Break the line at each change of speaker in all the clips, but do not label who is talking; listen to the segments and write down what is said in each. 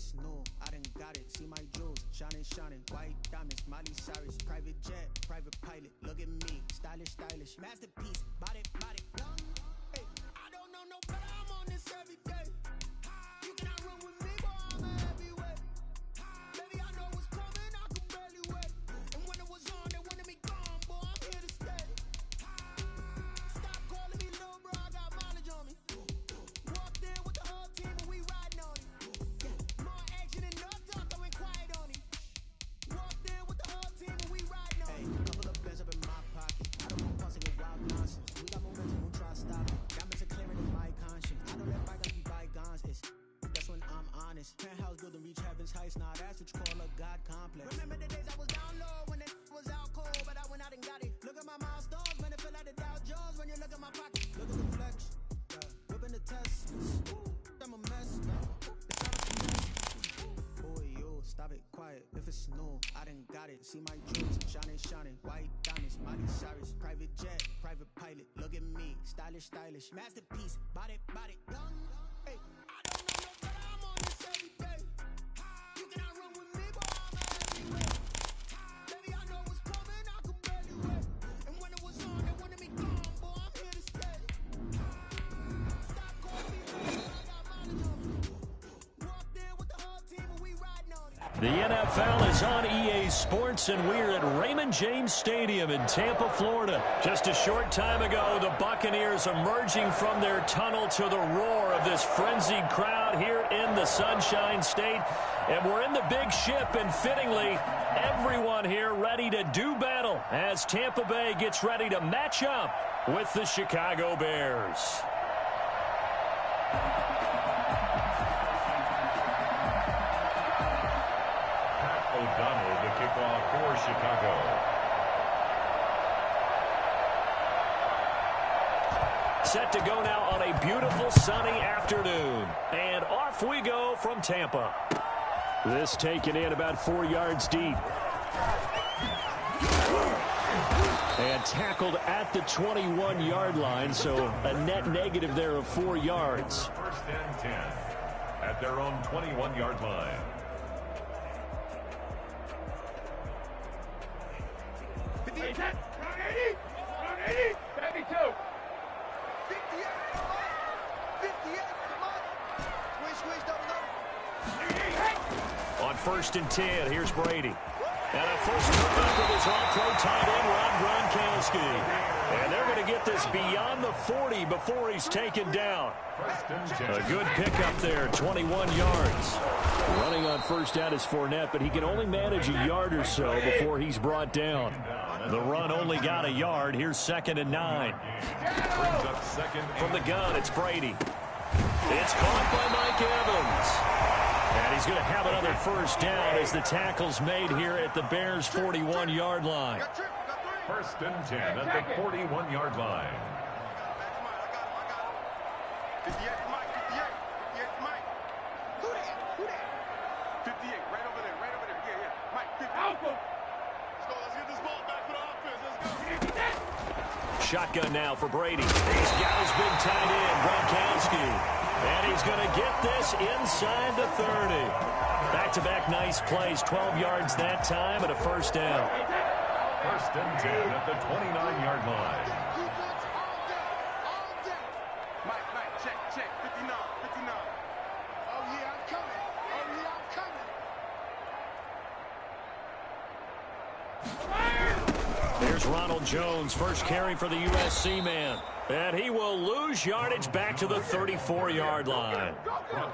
it's new, I done got it. See my jewels, shining, shining. White diamonds, Miley Cyrus. Private jet, private pilot. Look at me, stylish, stylish. Masterpiece, body, body. Hey, I don't know no better, I'm on this every day. You cannot run with me, boy, I'm a heavyweight. Baby, I know what's coming, I can barely wait. And when it was on, they wanted me gone, boy, I'm here to stay. Stop calling me little bro, I got mileage on me. Walked in with the whole team and we riding on it. Yeah, more action and no talk, I went quiet on it. Walked in with the whole team and we riding on it. Hey, couple of bands up in my pocket. I don't want pulsing with wild nonsense. We got momentum, won't try to stop it. Diamonds are clearing in my conscience. I don't let bygones be bygones. That's when I'm honest. Penthouse building, reach heaven's heights. Nah, that's what you call a God complex. Remember the days I was down low when it was out cold, but I went out and got it. Look at my milestones, man, it feel like the Dow Jones when you look at my pocket. Look at the flex, whipping the test. I'm a mess. Boy, yo, stop it, quiet. If it's new, I done got it. See my jewels, shining, shining. White diamonds, Miley Cyrus. Private jet, private pilot. Look at me, stylish, stylish. Masterpiece, body, body. Young, hey, I don't know no better, I'm on this every day. You cannot run with me, boy, I'm a heavyweight. Baby, I know what's coming, I can barely wait. And when it was on, they wanted me gone, boy, I'm here to stay. Stop calling me little, I got mileage on me. Walked in with the whole team and we riding on it.
The NFL is on EA Sports, and we're at Raymond James Stadium in Tampa, Florida. Just a short time ago, the Buccaneers emerging from their tunnel to the roar of this frenzied crowd here in the Sunshine State. And we're in the big ship, and fittingly, everyone here ready to do battle as Tampa Bay gets ready to match up with the Chicago Bears.
O'Donnell to kick off for Chicago.
Set to go now on a beautiful sunny afternoon. And off we go from Tampa. This taken in about 4 yards deep. And tackled at the 21-yard line, so a net negative there of 4 yards.
First and 10 at their own 21-yard line.
58, round 80, 72. 58, come on. Squeeze, double up.
On first and 10, here's Brady. And a first pickup with his all-pro tight end, Rob Gronkowski. And they're going to get this beyond the 40 before he's taken down. A good pickup there, 21 yards. Running on first down is Fournette, but he can only manage a yard or so before he's brought down. The run only got a yard. Here's 2nd and 9. From the gun, it's Brady. It's caught by Mike Evans. And he's going to have another first down as the tackle's made here at the Bears' 41-yard line.
First and 10 at the 41-yard line.
58, Mike, 58, Mike. Who that? 58, right over there, yeah. Mike, 50. Let's get this ball back for the offense, let's go.
Shotgun now for Brady. He's got his big tight end, Gronkowski. And he's going to get this inside the 30. Back-to-back nice plays, 12 yards that time and a first down.
First and 10 at the 29-yard line.
Mike, check, 59. Oh, yeah, I'm coming.
There's Ronald Jones, first carry for the USC man. And he will lose yardage back to the 34-yard line.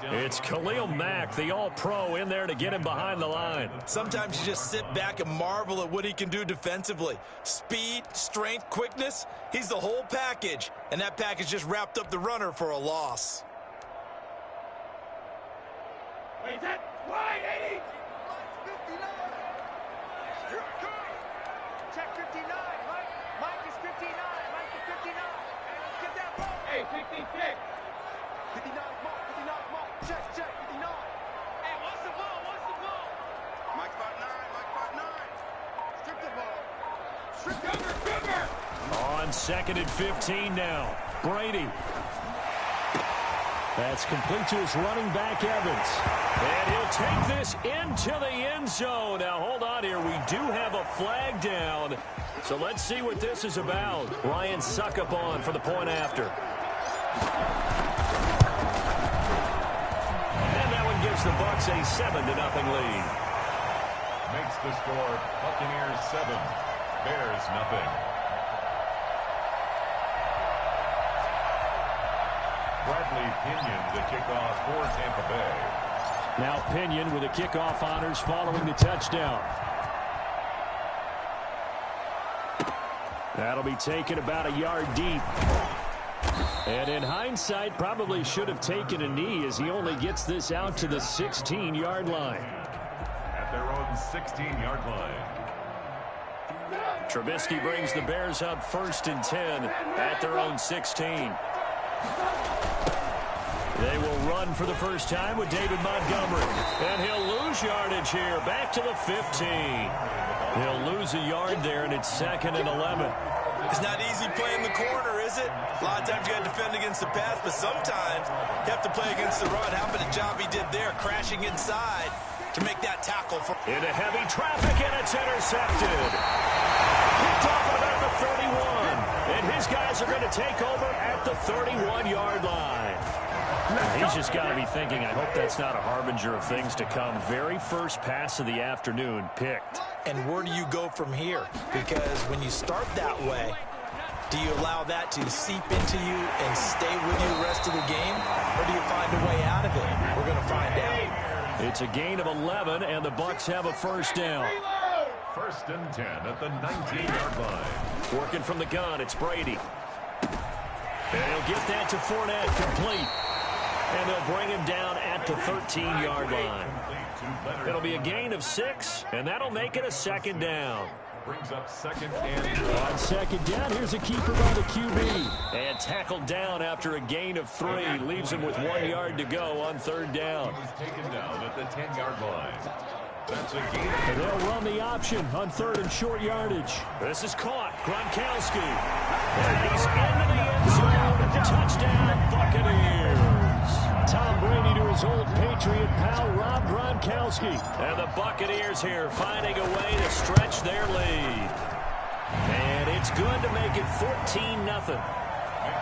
It's Khalil Mack, the all-pro, in there to get him behind the line.
Sometimes you just sit back and marvel at what he can do defensively. Speed, strength, quickness, he's the whole package. And that package just wrapped up the runner for a loss.
Wait, that wide 80. 59. Here I come. Check 59, Mike. Mike is 59. Mike is 59. Hey, let's get that ball. Hey, 56. 59, Mark. Check, 59. Hey, what's the ball? Mike 59. Strip the ball.
On 2nd and 15 now. Brady. That's complete to his running back, Evans. And he'll take this into the end zone. Now, hold on here. We do have a flag down. So let's see what this is about. Ryan Succop for the point after. And that one gives the Bucs a 7-0 lead.
Makes the score Buccaneers 7, Bears nothing. Bradley Pinion, the kickoff for Tampa Bay.
Now Pinion with the kickoff honors following the touchdown. That'll be taken about a yard deep. And in hindsight, probably should have taken a knee as he only gets this out to the 16-yard line.
At their own 16-yard line.
Trubisky brings the Bears up 1st and 10 at their own 16. They will run for the first time with David Montgomery. And he'll lose yardage here. Back to the 15. He'll lose a yard there, and it's 2nd and 11.
It's not easy playing the corner, is it? A lot of times you got to defend against the pass, but sometimes you have to play against the run. How about the job he did there, crashing inside to make that tackle.
Into heavy traffic, and it's intercepted. Picked off at about the 31. And his guys are going to take over at the 31-yard line. He's just got to be thinking, I hope that's not a harbinger of things to come. Very first pass of the afternoon picked.
And where do you go from here? Because when you start that way, do you allow that to seep into you and stay with you the rest of the game? Or do you find a way out of it? We're going to find out.
It's a gain of 11, and the Bucs have a first down.
1st and 10 at the 19-yard line.
Working from the gun, it's Brady. And he'll get that to Fournette, complete. And they'll bring him down at the 13-yard line. It'll be a gain of 6, and that'll make it a 2nd down.
Brings up 2nd and 2.
On 2nd down, here's a keeper by the QB. And tackled down after a gain of 3. Leaves him with 1 yard to go on 3rd down.
He's taken down at the 10-yard line. That's a gain.
And they'll run the option on 3rd and short yardage. This is caught. Gronkowski. And he's into the end zone. Touchdown, Buccaneers. Tom Brady to his old Patriot pal, Rob Gronkowski. And the Buccaneers here finding a way to stretch their lead. And it's good to make it 14-0.
Makes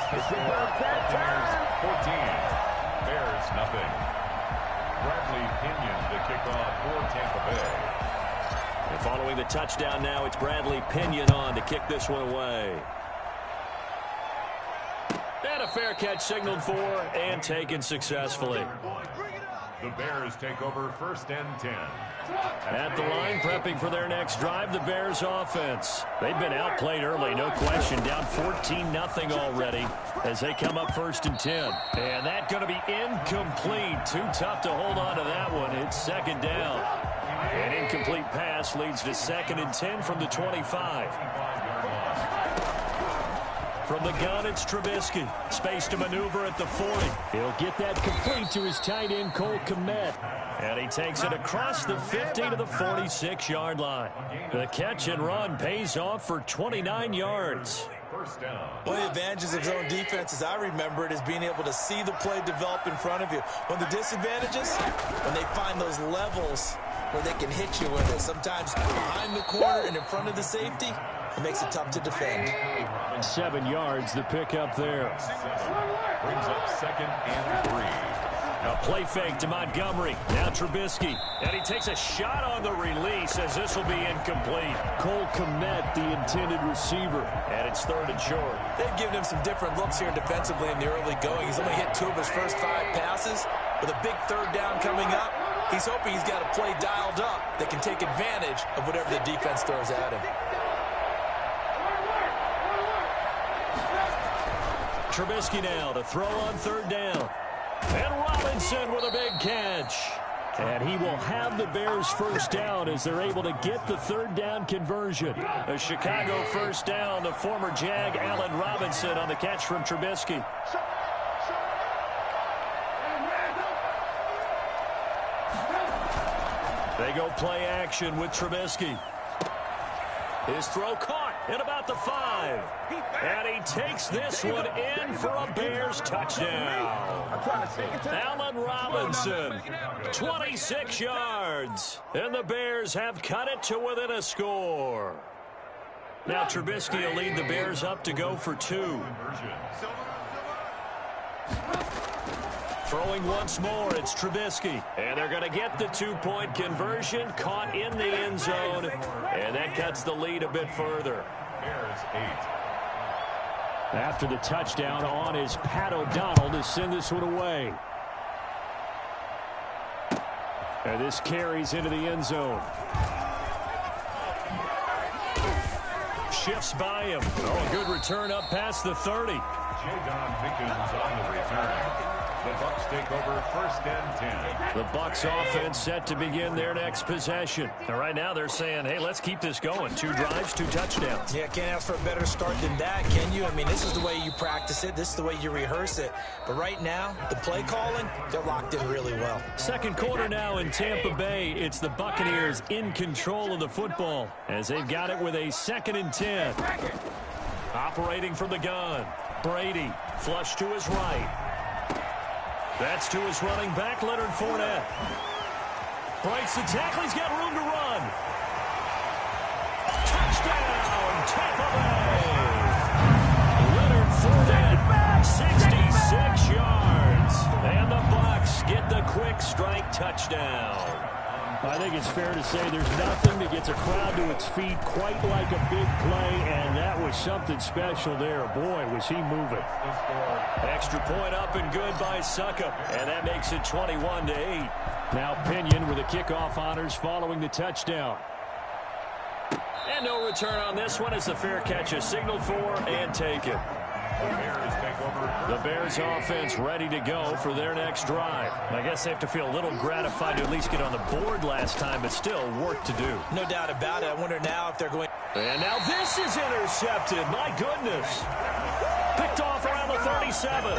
the score Buccaneers 14, Bears nothing. Bradley Pinion, the kickoff for Tampa Bay.
And following the touchdown now, it's Bradley Pinion on to kick this one away. And a fair catch signaled for and taken successfully.
The Bears take over 1st and 10.
At the line, prepping for their next drive, the Bears offense. They've been outplayed early, no question. Down 14-0 already as they come up 1st and 10. And that's going to be incomplete. Too tough to hold on to that one. It's 2nd down. An incomplete pass leads to 2nd and 10 from the 25. From the gun, it's Trubisky. Space to maneuver at the 40. He'll get that complete to his tight end, Cole Kmet. And he takes it across the 50 to the 46-yard line. The catch and run pays off for 29 yards.
One of the advantages of zone defense, as I remember it, is being able to see the play develop in front of you. One of the disadvantages, when they find those levels where they can hit you with it. Sometimes behind the corner and in front of the safety, it makes it tough to defend.
7 yards, the pickup there.
Brings up 2nd and 3.
A play fake to Montgomery. Now Trubisky. And he takes a shot on the release as this will be incomplete. Cole Kmet, the intended receiver. And it's 3rd and short.
They've given him some different looks here defensively in the early going. He's only hit 2 of his first 5 passes. With a big 3rd down coming up, he's hoping he's got a play dialed up that can take advantage of whatever the defense throws at him.
Trubisky now to throw on 3rd down. And Robinson with a big catch. And he will have the Bears first down as they're able to get the 3rd down conversion. A Chicago first down, the former Jag Allen Robinson on the catch from Trubisky. They go play action with Trubisky. His throw caught at about the 5. And he takes this one in for a Bears touchdown. Allen Robinson, 26 yards. And the Bears have cut it to within a score. Now Trubisky will lead the Bears up to go for 2. Throwing once more, it's Trubisky. And they're going to get the 2-point conversion, caught in the end zone. And that cuts the lead a bit further.
Bears 8.
After the touchdown on is Pat O'Donnell to send this one away. And this carries into the end zone. Shifts by him. Oh, a good return up past the 30.
Jadon Mickens on the return. The Bucs take over 1st and 10.
The Bucs offense set to begin their next possession. And right now they're saying, hey, let's keep this going. 2 drives, 2 touchdowns.
Yeah, can't ask for a better start than that, can you? I mean, this is the way you practice it. This is the way you rehearse it. But right now, the play calling, they're locked in really well.
Second quarter now in Tampa Bay. It's the Buccaneers in control of the football as they've got it with a 2nd and 10. Operating from the gun. Brady, flush to his right. That's to his running back, Leonard Fournette. Breaks the tackle. He's got room to run. Touchdown, Tampa Bay. Leonard Fournette, 66 yards. And the Bucs get the quick strike touchdown. I think it's fair to say there's nothing that gets a crowd to its feet quite like a big play, and that was something special there. Boy, was he moving. Extra point up and good by Succop, and that makes it 21-8. Now Pinion with the kickoff honors following the touchdown. And no return on this one as the fair catch is signaled for and taken. The Bears offense ready to go for their next drive. I guess they have to feel a little gratified to at least get on the board last time, but still work to do.
No doubt about it. I wonder now if they're going...
And now this is intercepted. My goodness. Picked off around the 37.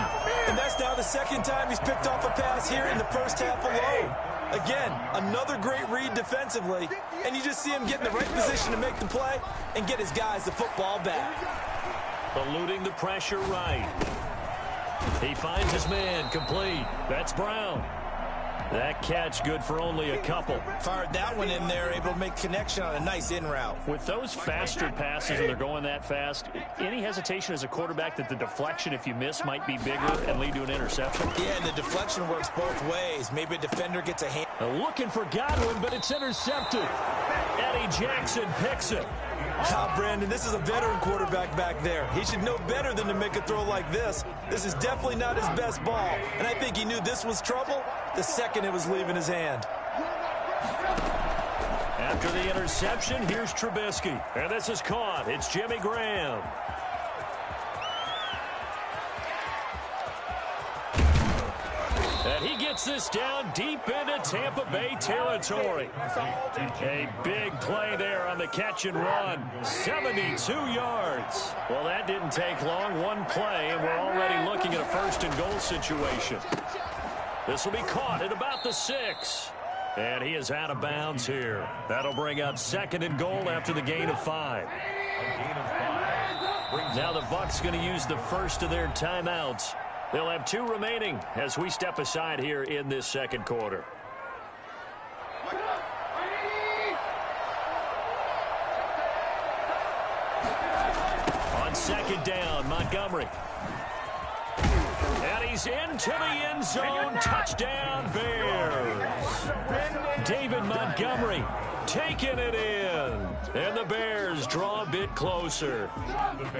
And that's now the 2nd time he's picked off a pass here in the first half alone. Again, another great read defensively, and you just see him get in the right position to make the play and get his guys the football back.
Eluding the pressure right. He finds his man complete. That's Brown. That catch good for only a couple.
Fired that one in there, able to make connection on a nice in route.
With those faster passes and they're going that fast, any hesitation as a quarterback that the deflection, if you miss, might be bigger and lead to an interception?
Yeah, and the deflection works both ways. Maybe a defender gets a hand.
Looking for Godwin, but it's intercepted. Eddie Jackson picks it.
Brandon, this is a veteran quarterback back there. He should know better than to make a throw like this. This is definitely not his best ball, and I think he knew this was trouble the second it was leaving his hand.
After the interception, here's Trubisky, and this is caught. It's Jimmy Graham. And he gets this down deep into Tampa Bay territory. A big play there on the catch and run. 72 yards. Well, that didn't take long. One play, and we're already looking at a 1st and goal situation. This will be caught at about the 6. And he is out of bounds here. That'll bring up 2nd and goal after the gain of 5. Now the Bucs going to use the first of their timeouts. They'll have 2 remaining as we step aside here in this 2nd quarter. On 2nd down, Montgomery. And he's into the end zone. Touchdown, Bears. David Montgomery taking it in. And the Bears draw a bit closer.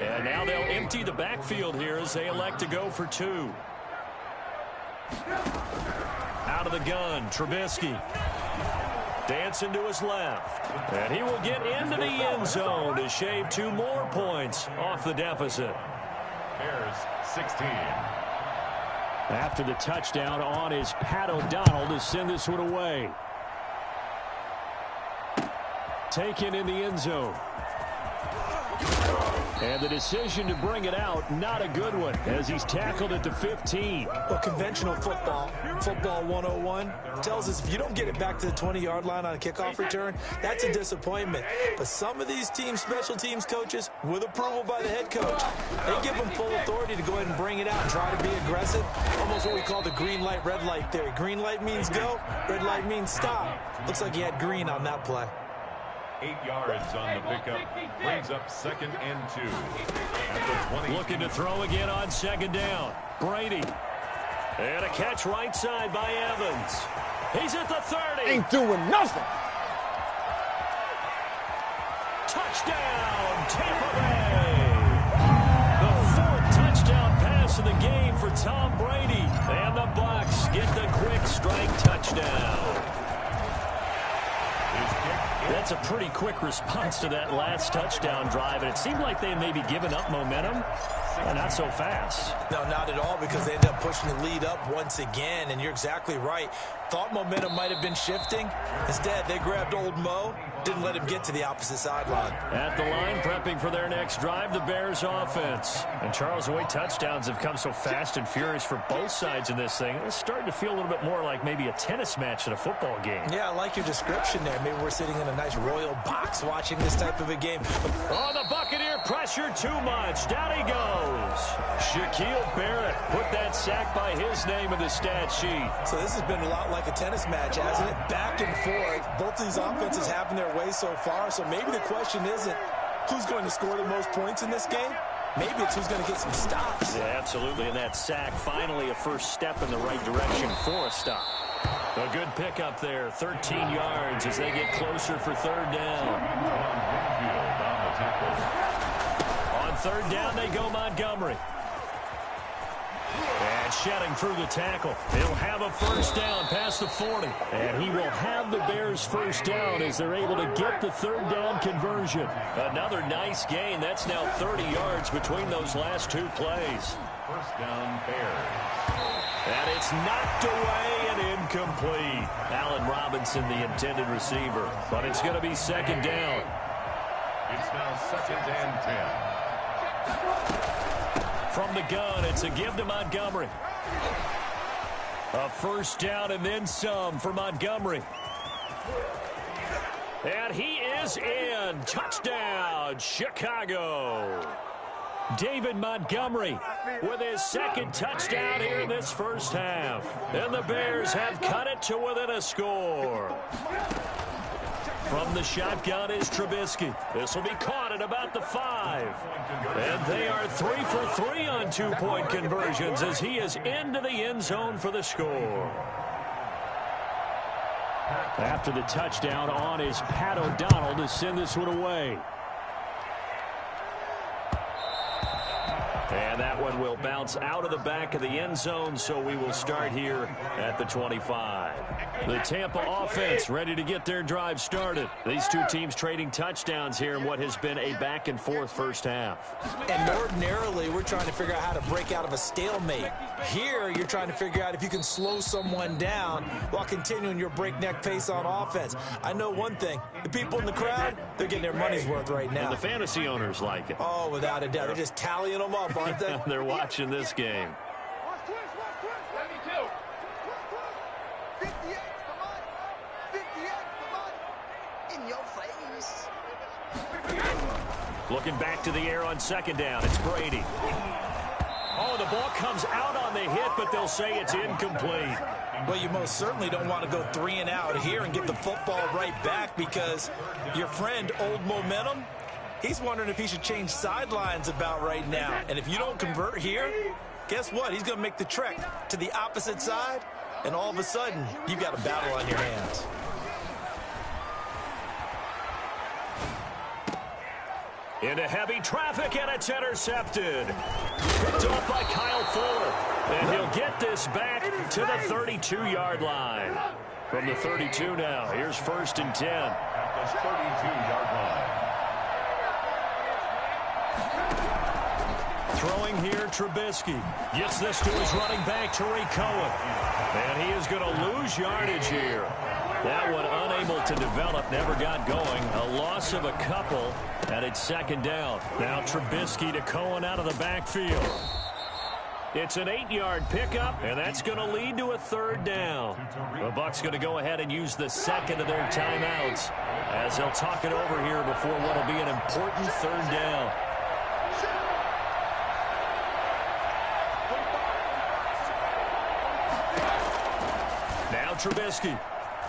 And now they'll empty the backfield here as they elect to go for 2. Out of the gun, Trubisky. Dancing to his left. And he will get into the end zone to shave 2 more points off the deficit.
Bears 16.
After the touchdown on is Pat O'Donnell to send this one away. Taken in the end zone. And the decision to bring it out, not a good one, as he's tackled at the 15.
Well, conventional football 101, tells us if you don't get it back to the 20-yard line on a kickoff return, that's a disappointment. But some of these team special teams coaches, with approval by the head coach, they give them full authority to go ahead and bring it out and try to be aggressive. Almost what we call the green light, red light theory. Green light means go, red light means stop. Looks like he had green on that play.
8 yards on the pickup. Brings up 2nd and 2. At the 20.
Looking to throw again on 2nd down. Brady. And a catch right side by Evans. He's at the 30.
Ain't doing nothing.
Touchdown, Tampa Bay. The 4th touchdown pass of the game for Tom Brady. And the Bucs get the quick strike touchdown. That's a pretty quick response to that last touchdown drive, and it seemed like they may be giving up momentum. Not so fast.
No, not at all, because they end up pushing the lead up once again, and you're exactly right. Thought momentum might have been shifting. Instead, they grabbed old Mo, didn't let him get to the opposite sideline.
At the line, prepping for their next drive, the Bears offense. And Charles, the way touchdowns have come so fast and furious for both sides in this thing, it's starting to feel a little bit more like maybe a tennis match at a football game.
Yeah, I like your description there. Maybe we're sitting in a nice royal box watching this type of a game.
Oh, the Buccaneer pressure too much. Down he goes. Shaquille Barrett put that sack by his name in the stat sheet.
So this has been a lot like a tennis match, hasn't it? Back and forth. Both these offenses having their way so far. So maybe the question isn't who's going to score the most points in this game. Maybe it's who's going to get some stops.
Yeah, absolutely. And that sack, finally a first step in the right direction for a stop. A good pickup there, 13 yards as they get closer for 3rd down. On 3rd down, they go Montgomery. And shedding through the tackle. He'll have a first down past the 40. And he will have the Bears first down as they're able to get the 3rd down conversion. Another nice gain. That's now 30 yards between those last 2 plays.
First down, Bears.
And it's knocked away and incomplete. Allen Robinson, the intended receiver. But it's going to be 2nd down.
It's now 2nd and 10.
From the gun, it's a give to Montgomery. A first down and then some for Montgomery. And he is in. Touchdown, Chicago. David Montgomery with his 2nd touchdown here in this first half. And the Bears have cut it to within a score. From the shotgun is Trubisky. This will be caught at about the 5. And they are 3 for 3 on 2-point conversions as he is into the end zone for the score. After the touchdown on is Pat O'Donnell to send this one away. And that one will bounce out of the back of the end zone, so we will start here at the 25. The Tampa offense ready to get their drive started. These two teams trading touchdowns here in what has been a back-and-forth first half.
And ordinarily, we're trying to figure out how to break out of a stalemate. Here, you're trying to figure out if you can slow someone down while continuing your breakneck pace on offense. I know one thing. The people in the crowd, they're getting their money's worth right now.
And the fantasy owners like it.
Oh, without a doubt. They're just tallying them up, aren't they?
They're watching this game. Looking back to the air on 2nd down. It's Brady. Oh, the ball comes out on the hit, but they'll say it's incomplete.
Well, you most certainly don't want to go 3 and out here and get the football right back, because your friend, Old Momentum, he's wondering if he should change sidelines about right now. And if you don't convert here, guess what? He's going to make the trek to the opposite side, and all of a sudden, you've got a battle on your hands.
Into heavy traffic, and it's intercepted. Picked off by Kyle Fuller. And he'll get this back to the 32-yard line. From the 32 now, here's 1st and 10.
At the 32-yard line.
Throwing here, Trubisky. Gets this to his running back, Tariq Cohen. And he is going to lose yardage here. That one unable to develop, never got going. A loss of a couple, and it's second down. Now Trubisky to Cohen out of the backfield. It's an 8-yard pickup, and that's going to lead to a third down. The Bucs going to go ahead and use the second of their timeouts as they'll talk it over here before what will be an important third down. Now Trubisky.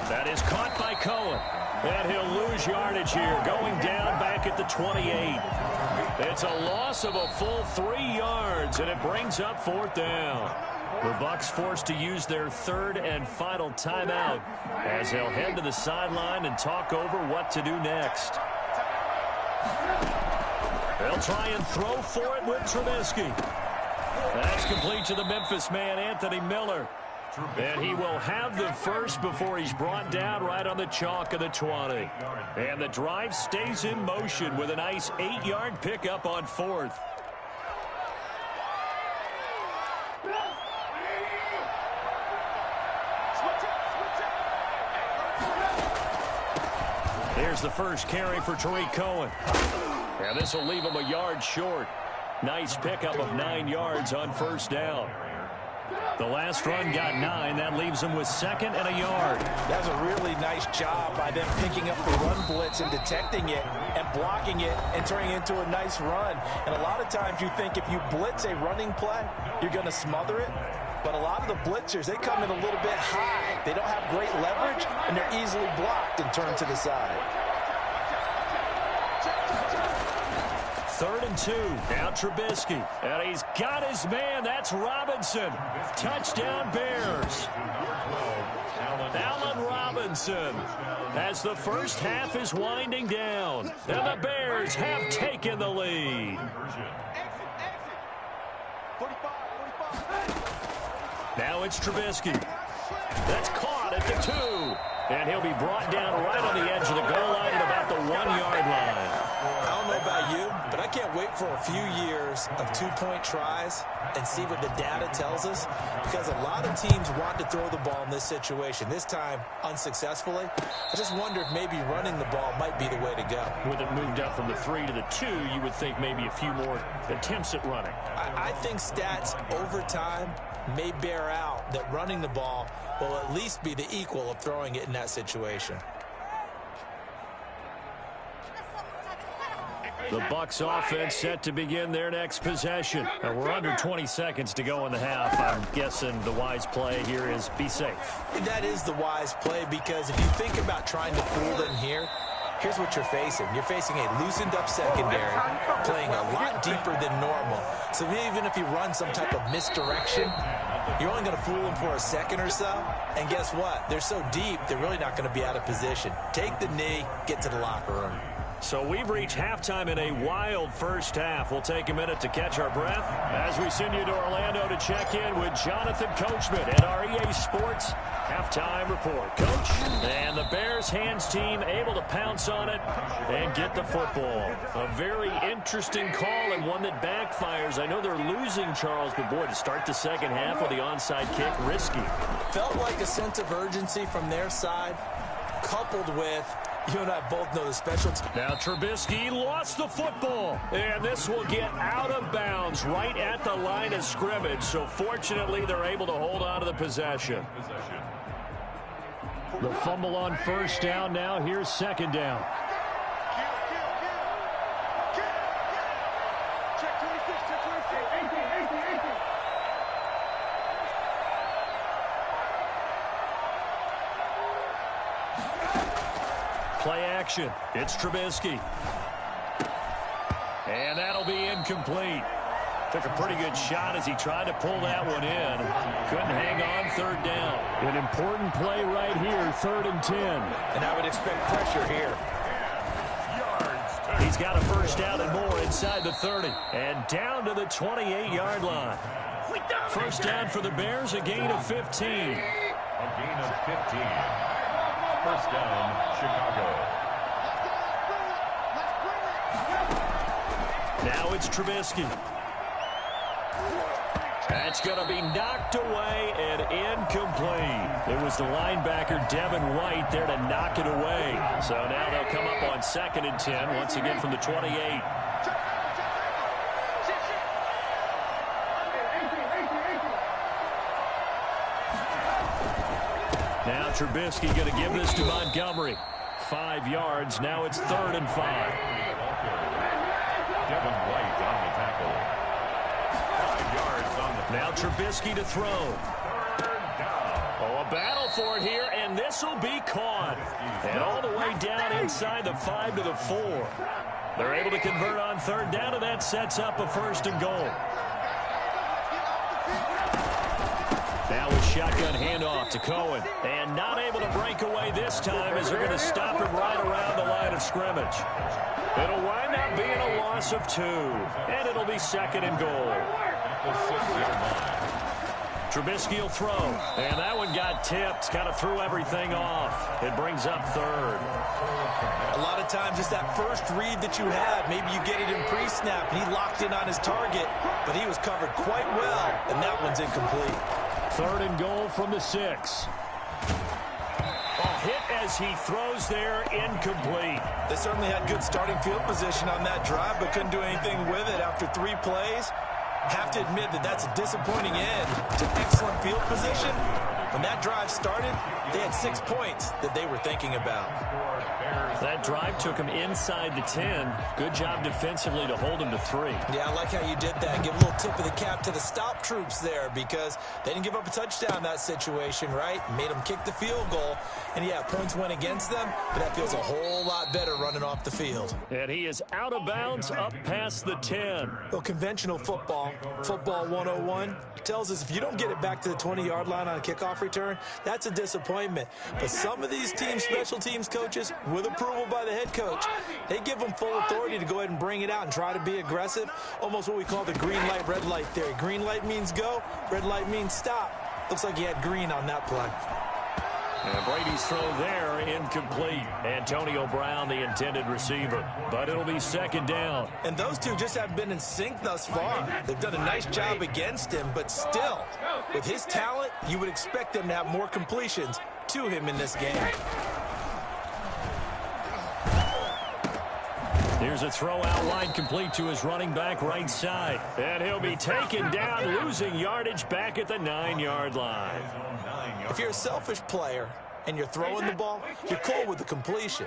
That is caught by Cohen. And he'll lose yardage here, going down back at the 28. It's a loss of a full 3 yards, and it brings up fourth down. The Bucs forced to use their third and final timeout as they'll head to the sideline and talk over what to do next. They'll try and throw for it with Trubisky. That's complete to the Memphis man, Anthony Miller. And he will have the first before he's brought down right on the chalk of the 20. And the drive stays in motion with a nice 8-yard pickup on fourth. Here's the first carry for Tariq Cohen. And this will leave him a yard short. Nice pickup of 9 yards on first down. The last run got 9. That leaves them with second and a yard.
That was a really nice job by them picking up the run blitz and detecting it and blocking it and turning it into a nice run. And a lot of times you think if you blitz a running play, you're going to smother it. But a lot of the blitzers, they come in a little bit high. They don't have great leverage, and they're easily blocked and turned to the side.
3rd and 2. Now Trubisky. And he's got his man. That's Robinson. Touchdown Bears. Allen Robinson as the first half is winding down. And the Bears have taken the lead. Now it's Trubisky. That's caught at the 2. And he'll be brought down right on the edge of the goal line at about the 1-yard line.
I don't know about you, but I can't wait for a few years of 2-point tries and see what the data tells us, because a lot of teams want to throw the ball in this situation. This time, unsuccessfully. I just wonder if maybe running the ball might be the way to go.
With it moved up from the 3 to the 2, you would think maybe a few more attempts at running.
I think stats over time may bear out that running the ball will at least be the equal of throwing it in that situation.
The Bucs offense set to begin their next possession. And we're under 20 seconds to go in the half. I'm guessing the wise play here is be safe.
That is the wise play, because if you think about trying to fool them here, here's what you're facing. You're facing a loosened up secondary, playing a lot deeper than normal. So even if you run some type of misdirection, you're only going to fool them for a second or so. And guess what? They're so deep, they're really not going to be out of position. Take the knee, get to the locker room.
So we've reached halftime in a wild first half. We'll take a minute to catch our breath as we send you to Orlando to check in with Jonathan Coachman and our EA Sports halftime report. Coach, and the Bears hands team able to pounce on it and get the football. A very interesting call and one that backfires. I know they're losing, Charles, but boy, to start the second half with the onside kick, risky.
Felt like a sense of urgency from their side, coupled with, you and I both know the special team.
Now Trubisky lost the football, and this will get out of bounds right at the line of scrimmage. So fortunately, they're able to hold on to the possession. The fumble on first down. Now here's second down. Play action. It's Trubisky. And that'll be incomplete. Took a pretty good shot as he tried to pull that one in. Couldn't hang on third down. An important play right here, 3rd and 10.
And I would expect pressure here.
He's got a first down and more inside the 30. And down to the 28-yard line. First down for the Bears, a gain of 15.
A gain of 15. First down, Chicago.
Now it's Trubisky. That's going to be knocked away and incomplete. It was the linebacker, Devin White, there to knock it away. So now they'll come up on 2nd and 10, once again from the 28. Now Trubisky going to give this to Montgomery. 5 yards. Now it's 3rd and 5.
Devin White on the tackle. 5 yards on the
now Trubisky to throw. Oh, a battle for it here, and this will be caught. And all the way down inside the 5 to the 4. They're able to convert on 3rd down, and that sets up a 1st and goal. Now a shotgun handoff to Cohen. And not able to break away this time as they're going to stop him right around the line of scrimmage. It'll wind up being a loss of 2. And it'll be 2nd and goal. Trubisky will throw. And that one got tipped. Kind of threw everything off. It brings up 3rd.
A lot of times it's that first read that you have. Maybe you get it in pre-snap. He locked in on his target, but he was covered quite well, and that one's incomplete.
3rd and goal from the 6. A hit as he throws there, incomplete.
They certainly had good starting field position on that drive, but couldn't do anything with it after 3 plays. Have to admit that that's a disappointing end to excellent field position. When that drive started, they had 6 points that they were thinking about.
That drive took him inside the 10. Good job defensively to hold him to 3.
Yeah, I like how you did that. Give a little tip of the cap to the stop troops there because they didn't give up a touchdown in that situation, right? Made them kick the field goal. And, yeah, points went against them, but that feels a whole lot better running off the field.
And he is out of bounds up past the 10.
Well, conventional football 101, tells us if you don't get it back to the 20-yard line on a kickoff return, that's a disappointment. But some of these team special teams coaches, with approval by the head coach, they give them full authority to go ahead and bring it out and try to be aggressive, almost what we call the green light, red light theory. Green light means go, red light means stop. Looks like he had green on that play.
And Brady's throw there, incomplete. Antonio Brown, the intended receiver. But it'll be 2nd down.
And those two just have been in sync thus far. They've done a nice job against him, but still, with his talent, you would expect them to have more completions to him in this game.
Here's a throw out line complete to his running back right side. And he'll be taken down, losing yardage back at the 9-yard line.
If you're a selfish player and you're throwing the ball, you're cool with the completion.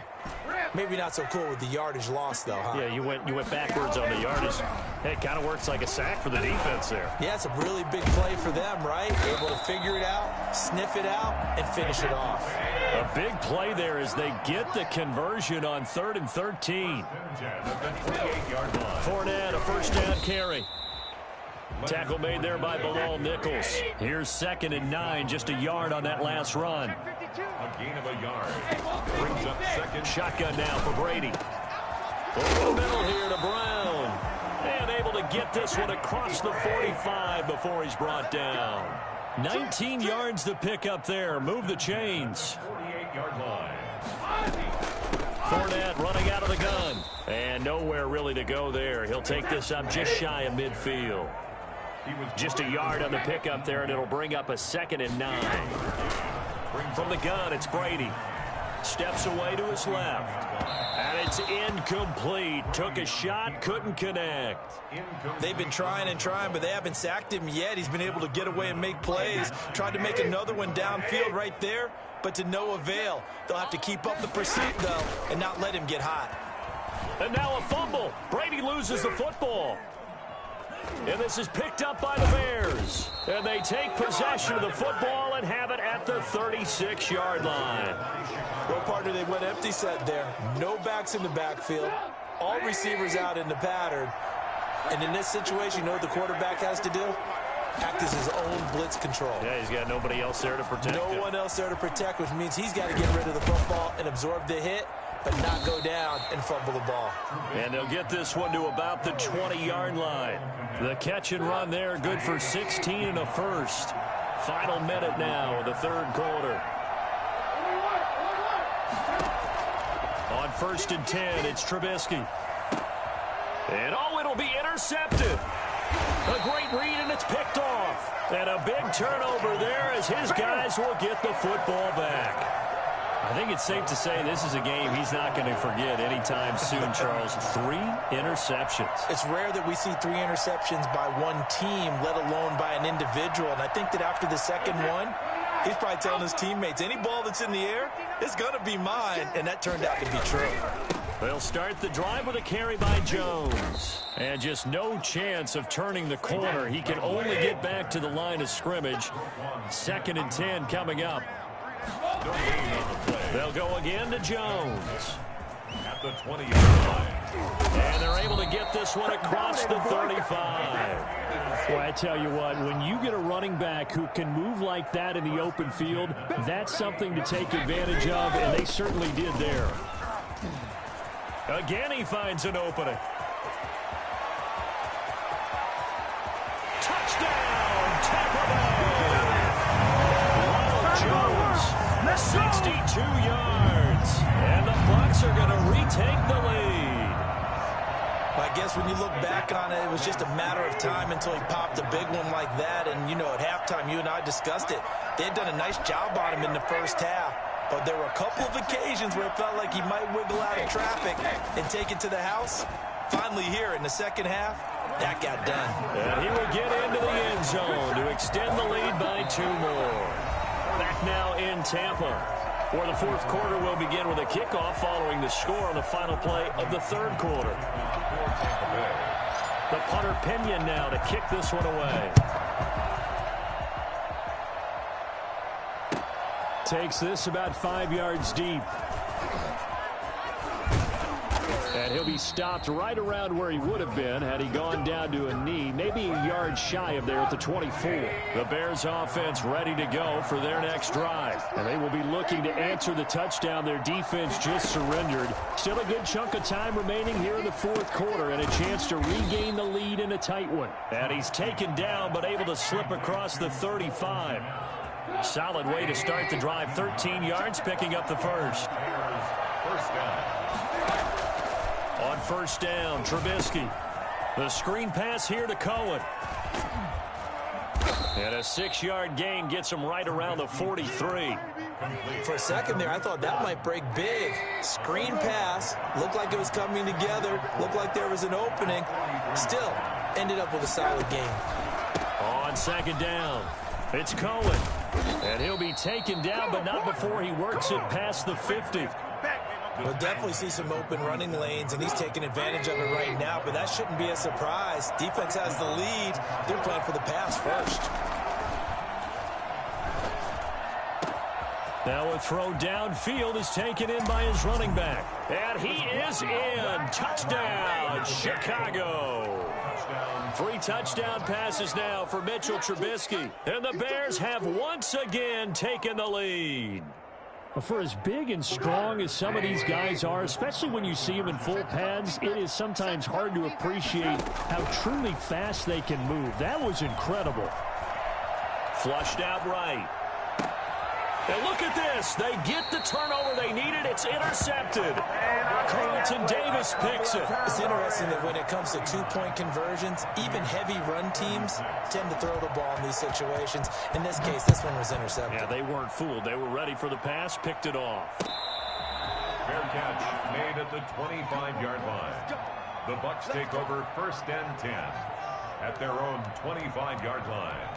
Maybe not so cool with the yardage loss, though, huh?
Yeah, you went backwards on the yardage. It kind of works like a sack for the defense there.
Yeah, it's a really big play for them, right? Able to figure it out, sniff it out, and finish it off.
A big play there as they get the conversion on 3rd and 13. Fournette, a 1st down carry. Tackle made there by Bilal Nichols. Here's 2nd and 9, just a yard on that last run.
A gain of a yard. Brings up 2nd.
Shotgun now for Brady. Over the middle here to Brown. And able to get this one across the 45 before he's brought down. 19 yards to pick up there. Move the chains.
48-yard line.
Fournette running out of the gun. And nowhere really to go there. He'll take this up just shy of midfield. Just a yard on the pickup there, and it'll bring up a 2nd and 9. From the gun, it's Brady. Steps away to his left. And it's incomplete. Took a shot, couldn't connect.
They've been trying and trying, but they haven't sacked him yet. He's been able to get away and make plays. Tried to make another one downfield right there, but to no avail. They'll have to keep up the pursuit, though, and not let him get hot.
And now a fumble. Brady loses the football. And this is picked up by the Bears. And they take possession of the football and have it at the 36-yard line.
Well, partner, they went empty set there. No backs in the backfield. All receivers out in the pattern. And in this situation, you know what the quarterback has to do? Act as his own blitz control.
Yeah, he's got nobody else there to protect him.
No one else there to protect, which means he's got to get rid of the football and absorb the hit, but not go down and fumble the ball.
And they'll get this one to about the 20-yard line. The catch and run there, good for 16 and a first. Final minute now of the 3rd quarter. On 1st and 10, it's Trubisky. And it'll be intercepted. A great read, and it's picked off. And a big turnover there as his guys will get the football back. I think it's safe to say this is a game he's not going to forget anytime soon, Charles. 3 interceptions.
It's rare that we see 3 interceptions by one team, let alone by an individual. And I think that after the second one, he's probably telling his teammates, any ball that's in the air, it's going to be mine. And that turned out to be true.
They'll start the drive with a carry by Jones. And just no chance of turning the corner. He can only get back to the line of scrimmage. 2nd and 10 coming up. They'll go again to Jones.
At the 20-yard line.
And they're able to get this one across the 35. Well, I tell you what, when you get a running back who can move like that in the open field, that's something to take advantage of, and they certainly did there. Again, he finds an opening. Touchdown, Tampa Bay! Ronald Jones, 62 yards. And the Bucs are going to retake the lead.
I guess when you look back on it, it was just a matter of time until he popped a big one like that. And, you know, at halftime, you and I discussed it. They had done a nice job on him in the first half. But there were a couple of occasions where it felt like he might wiggle out of traffic and take it to the house. Finally here in the second half, that got done.
And he will get into the end zone to extend the lead by 2 more. Back now in Tampa, where the 4th quarter will begin with a kickoff following the score on the final play of the 3rd quarter. The punter Pinion now to kick this one away. Takes this about 5 yards deep. And he'll be stopped right around where he would have been had he gone down to a knee, maybe a yard shy of there at the 24. The Bears offense ready to go for their next drive. And they will be looking to answer the touchdown their defense just surrendered. Still a good chunk of time remaining here in the 4th quarter and a chance to regain the lead in a tight one. And he's taken down but able to slip across the 35. Solid way to start the drive. 13 yards, picking up the first.
First down.
On first down, Trubisky. The screen pass here to Cohen. And a 6-yard gain gets him right around the 43.
For a second there, I thought that might break big. Screen pass. Looked like it was coming together. Looked like there was an opening. Still, ended up with a solid gain.
On 2nd down, it's Cohen. And he'll be taken down, but not before he works it past the 50.
We'll definitely see some open running lanes, and he's taking advantage of it right now, but that shouldn't be a surprise. Defense has the lead. They're playing for the pass first.
Now a throw downfield is taken in by his running back. And he is in. Touchdown, Chicago. 3 touchdown passes now for Mitchell Trubisky. And the Bears have once again taken the lead. For as big and strong as some of these guys are, especially when you see them in full pads, it is sometimes hard to appreciate how truly fast they can move. That was incredible. Flushed out right. And look at this. They get the turnover they needed. It's intercepted. Carlton Davis picks it.
It's interesting that when it comes to 2-point conversions, even heavy run teams tend to throw the ball in these situations. In this case, this one was intercepted.
Yeah, they weren't fooled. They were ready for the pass, picked it off.
Fair catch made at the 25-yard line. The Bucs take over 1st and 10 at their own 25-yard line.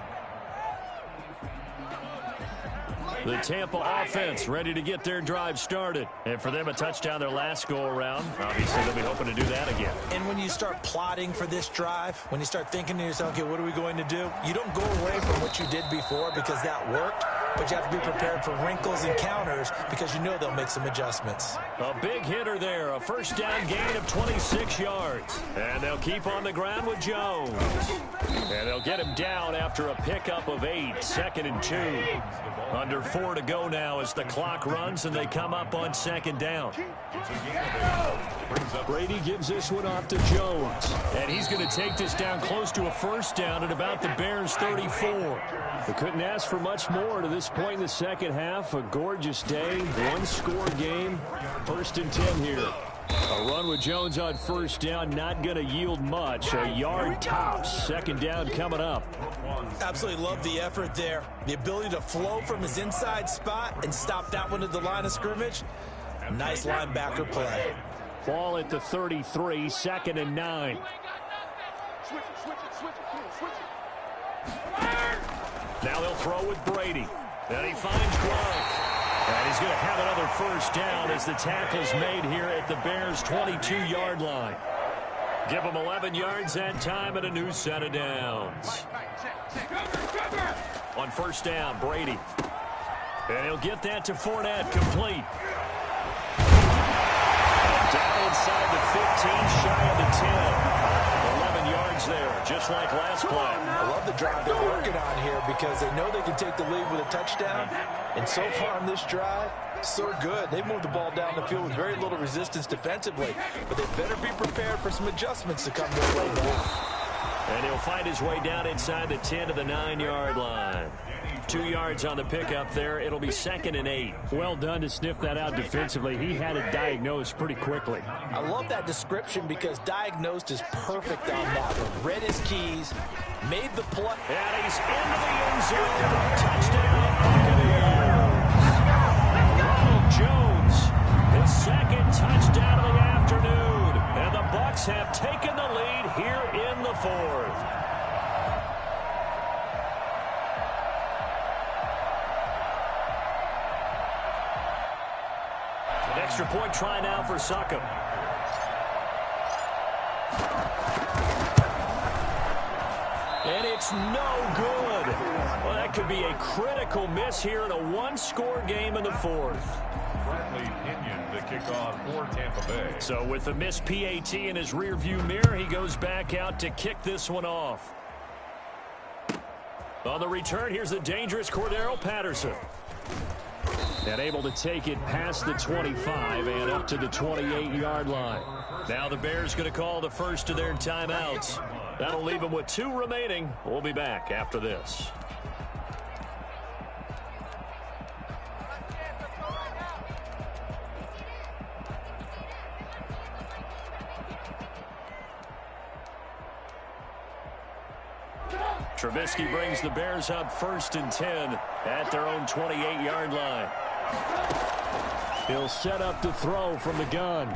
The Tampa offense ready to get their drive started. And for them, a touchdown their last go-around. Obviously, they'll be hoping to do that again.
And when you start plotting for this drive, when you start thinking to yourself, okay, what are we going to do? You don't go away from what you did before because that worked, but you have to be prepared for wrinkles and counters because you know they'll make some adjustments.
A big hitter there, a first down gain of 26 yards. And they'll keep on the ground with Jones. And they'll get him down after a pickup of 8, 2nd and 2. Under 4 to go now as the clock runs and they come up on 2nd down. Brady gives this one off to Jones. And he's going to take this down close to a first down at about the Bears' 34. They couldn't ask for much more to this point in the second half. A gorgeous day, 1-score game. 1st and 10 here. A run with Jones on first down, not going to yield much. A yard tops. Second down coming up.
Absolutely love the effort there. The ability to flow from his inside spot and stop that one at the line of scrimmage. Nice linebacker play.
Ball at the 33, 2nd and 9. Now they'll throw with Brady. And he finds Gronk. And he's going to have another first down as the tackle's made here at the Bears' 22-yard line. Give them 11 yards that time and a new set of downs. On first down, Brady. And he'll get that to Fournette, complete. Down inside the 15, shy of the 10. 11 yards there, just like last play.
I love the drive they're working on here because they know they can take the lead with a touchdown. And so far in this drive, so good. They moved the ball down the field with very little resistance defensively. But they better be prepared for some adjustments to come their way now.
And he'll find his way down inside the 10 to the 9-yard line. 2 yards on the pickup there. It'll be 2nd and 8. Well done to sniff that out defensively. He had it diagnosed pretty quickly.
I love that description because diagnosed is perfect on that one. Read his keys, made the play.
And he's into the end zone. Touchdown, Buccaneers. Ronald Jones, his 2nd touchdown of the afternoon. And the Bucs have taken the lead here in the 4th. Extra point try now for Succop. And it's no good. Well, that could be a critical miss here in a one-score game in the 4th.
Bradley Pinion to kick off for Tampa Bay.
So with the missed PAT in his rearview mirror, he goes back out to kick this one off. On the return, here's the dangerous Cordero Patterson. And able to take it past the 25 and up to the 28-yard line. Now the Bears going to call the first of their timeouts. That'll leave them with 2 remaining. We'll be back after this. Trubisky brings the Bears up 1st and 10 at their own 28-yard line. He'll set up to throw from the gun.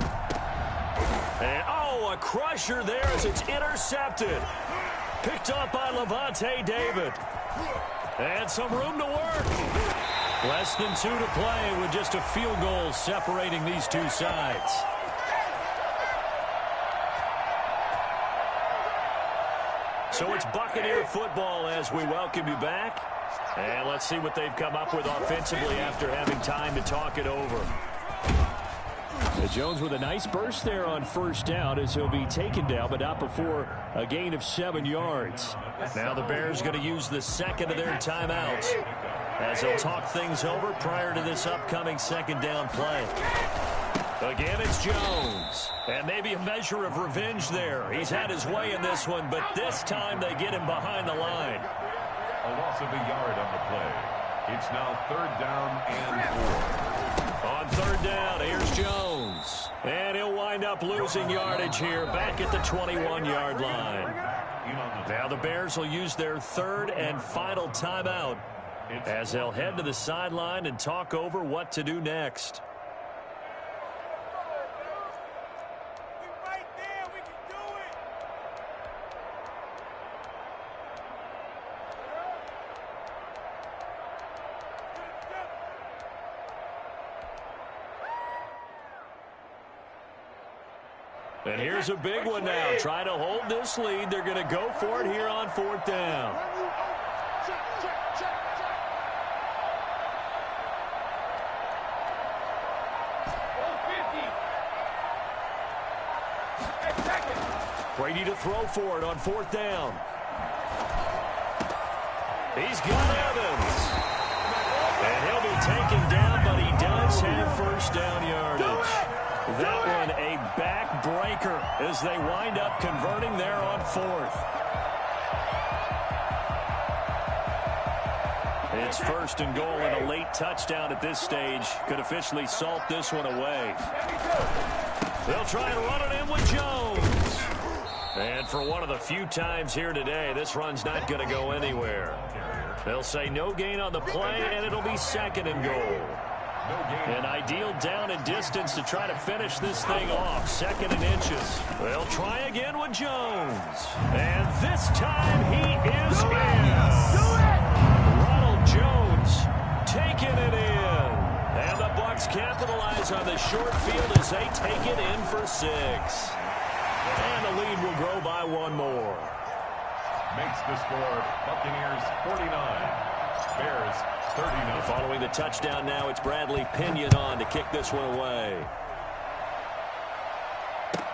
And, oh, a crusher there as it's intercepted. Picked up by Lavonte David. And some room to work. Less than 2 to play with just a field goal separating these two sides. So it's Buccaneer football as we welcome you back. And let's see what they've come up with offensively after having time to talk it over. Jones with a nice burst there on first down as he'll be taken down, but not before a gain of 7 yards. Now the Bears going to use the 2nd of their timeouts as they'll talk things over prior to this upcoming 2nd down play. Again, it's Jones. And maybe a measure of revenge there. He's had his way in this one, but this time they get him behind the line.
A loss of a yard on the play. It's now 3rd down and 4.
On 3rd down, here's Jones. And he'll wind up losing yardage here back at the 21-yard line. Now the Bears will use their 3rd and final timeout as they'll head to the sideline and talk over what to do next. And here's a big one now. Trying to hold this lead. They're going to go for it here on 4th down. Brady to throw for it on 4th down. He's got Evans. And he'll be taken down, but he does have first down yardage. That one a backbreaker as they wind up converting there on 4th. It's 1st and goal, and a late touchdown at this stage could officially salt this one away. They'll try and run it in with Jones. And for one of the few times here today, this run's not going to go anywhere. They'll say no gain on the play, and it'll be 2nd and goal. An ideal down and distance to try to finish this thing off. 2nd and inches. They'll try again with Jones. And this time he is in. Ronald Jones taking it in. And the Bucs capitalize on the short field as they take it in for 6. And the lead will grow by 1 more.
Makes the score Buccaneers 49, Bears 39.
Following the touchdown now, it's Bradley Pinion on to kick this one away.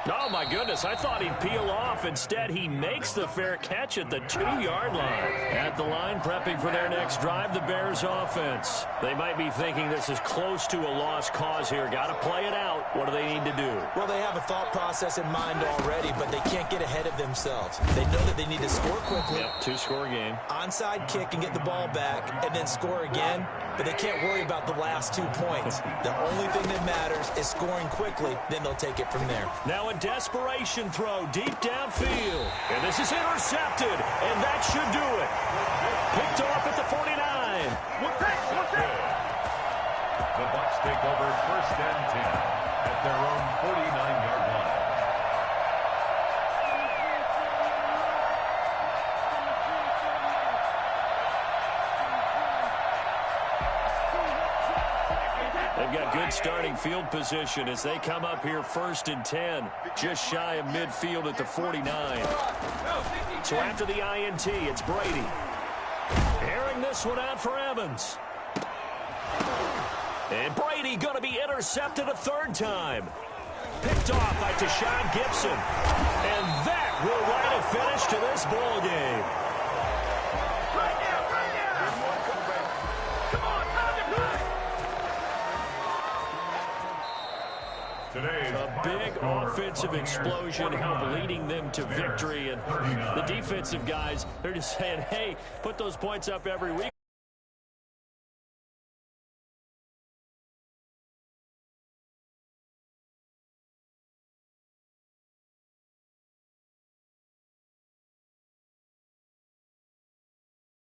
Oh, my goodness, I thought he'd peel off. Instead, he makes the fair catch at the 2-yard line. At the line, prepping for their next drive, the Bears offense. They might be thinking this is close to a lost cause here. Got to play it out. What do they need to do?
Well, they have a thought process in mind already, but they can't get ahead of themselves. They know that they need to score quickly.
Yep, 2-score game.
Onside kick and get the ball back, and then score again. But they can't worry about the last 2 points. The only thing that matters is scoring quickly, then they'll take it from there.
Now a desperation throw deep downfield. And this is intercepted, and that should do it. Picked off at the 49.
The Bucs take over 1st and 10 at their own 49-yard line.
They've got good starting field position as they come up here 1st and 10, just shy of midfield at the 49. So after the INT, it's Brady. Airing this one out for Evans. And Brady going to be intercepted a 3rd time. Picked off by Tashawn Gibson. And that will write a finish to this ball game. A big offensive explosion helped leading them to victory. And the defensive guys, they're just saying, hey, put those points up every week.